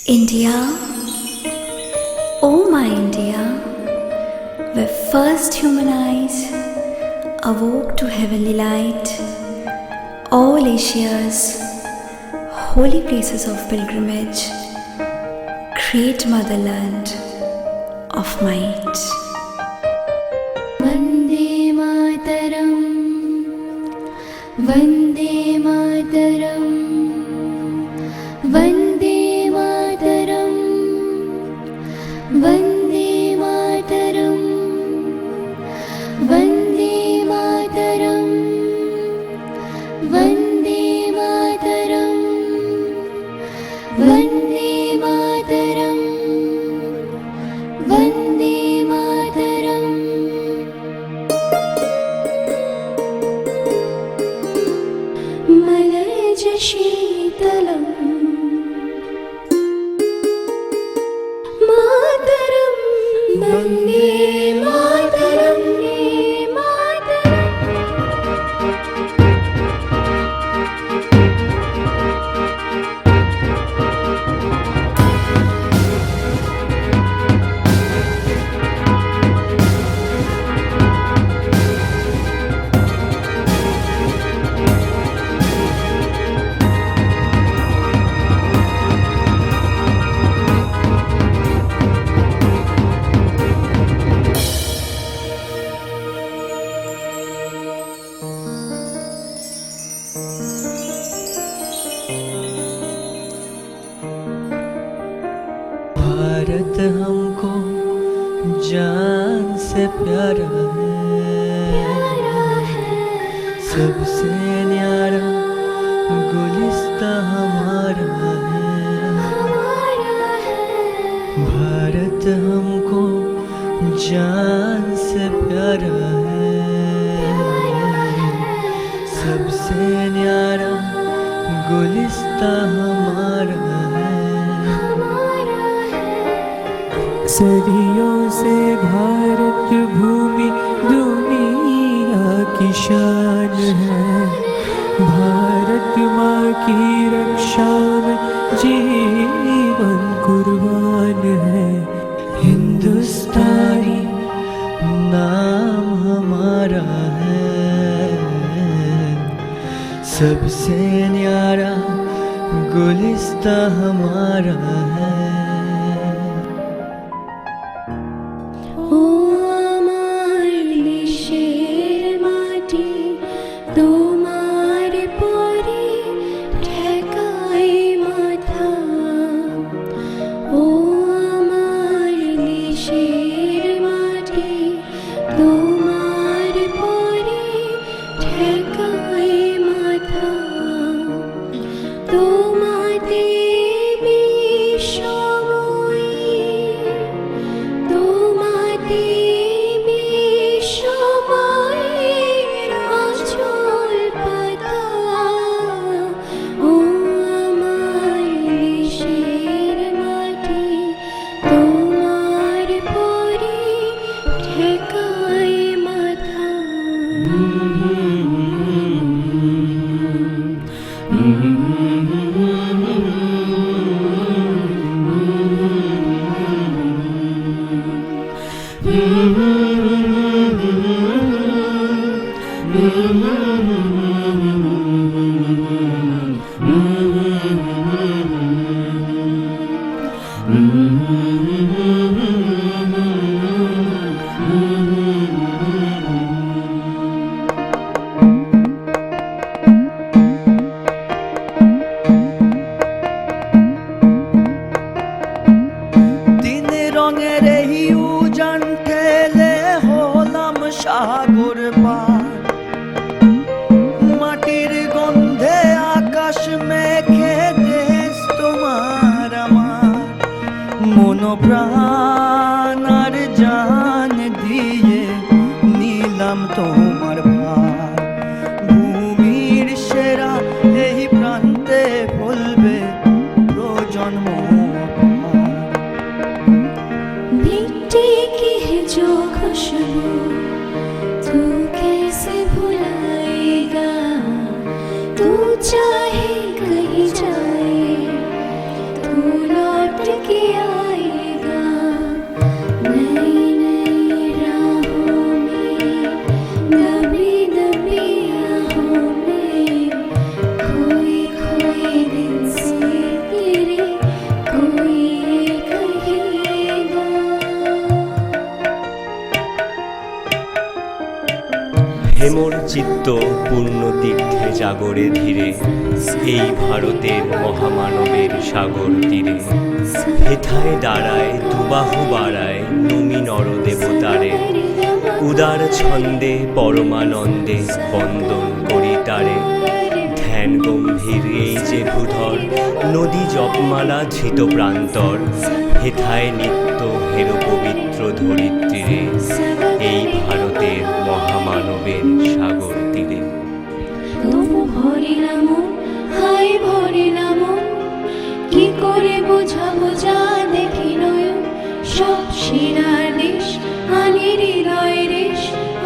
India, oh my India, where first human eyes awoke to heavenly light, all Asia's holy places of pilgrimage, great motherland of might. Vande Mataram, Vande Mataram, Vande Mataram, Vande Mataram, Vande Mataram, Vande Mataram, Vande Mataram, Vande Mataram. मलयज शीतलम् मातरं वन्दे मातरं भारत हमको जान से प्यारा है, सबसे न्यारा गुलिस्ता हमारा है। भारत हमको जान से प्यारा है, सबसे न्यारा गुलिस्ता हमारा है। सदियों से भारत भूमि दुनिया की शान है, भारत माँ की रक्षा में जीवन कुर्बान है। हिंदुस्तानी नाम हमारा है, सबसे न्यारा गुलिस्ता हमारा है। ও আমার দেশের মাটি তোমার পরে ঠেকাই মাথা। ও আমার দেশের মাটি তোমার পরে ঠেকাই মাথা। তোমাতে বিশ্বময়ী, তোমাতে বিশ্বময়ের আঁচল পাতা। ও আমার দেশের মাটি তোমার পরে ঠেকাই মাথা। তিন রঙের এই উজান ঠেলে হলাম সাগর পার, মাটির গন্ধে আকাশ মেঘে দেশ তোমার আমার। মন প্রাণ আর জান দিয়ে নিলাম তোমার ভার, ভূমির সেরা এই প্রান্তে ফলবে প্রজন্ম। मिट्टी की है जो खुशबू तू कैसे भुलाएगा। तू चाहे कहीं जाए तू लौट চিত্ত পূর্ণ তীর্থে জাগরে ধীরে, এই ভারতের মহামানবের সাগর তীরে। হেথায় দাঁড়ায় দুবাহু বাড়ায় নমি নর দেবতারে, উদার ছন্দে পরমানন্দে বন্দন করি তারে। ধ্যান গম্ভীর এই যে ভূধর, নদী জপমালা ধৃত প্রান্তর, হেথায় নিত্য হের পবিত্র ধরিত্রীরে, এই ভারতের মহামানবের সাগর তীরে। তবু ভরে না মন, হায় ভরে না মন, কি করে বোঝাবো যা দেখি নয়ন। সব সেরার দেশ আনে হৃদয় রেশ,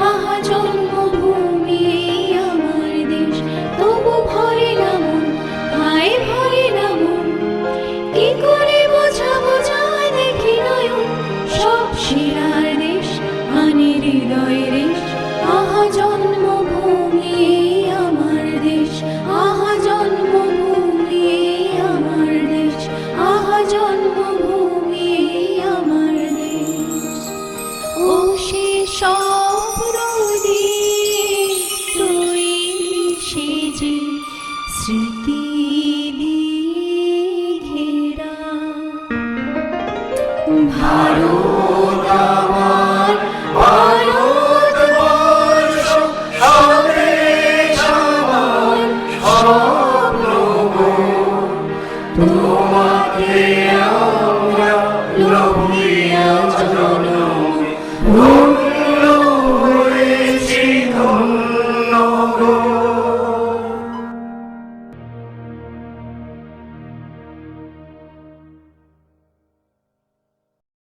আহা জন্মভূমি এই আমার দেশ। তবু ভরে না মন, হায় ভরে না মন, কি করে বোঝাবো যা দেখি নয়ন। সব সেরার দেশ আনে হৃদয় রেশ, আহা জন্মভূমি এই আমার দেশ। আহা জন্মভূমি এই আমার দেশ, আহা জন্মভূমি এই আমার দেশ। ও সে সব নদী তৈরি যে স্মৃতি দিয়ে ঘেরা, ভারত আমার ভারতবর্ষ, স্বদেশ আমার স্বপ্ন গো। তোমাকে আমরা লোভী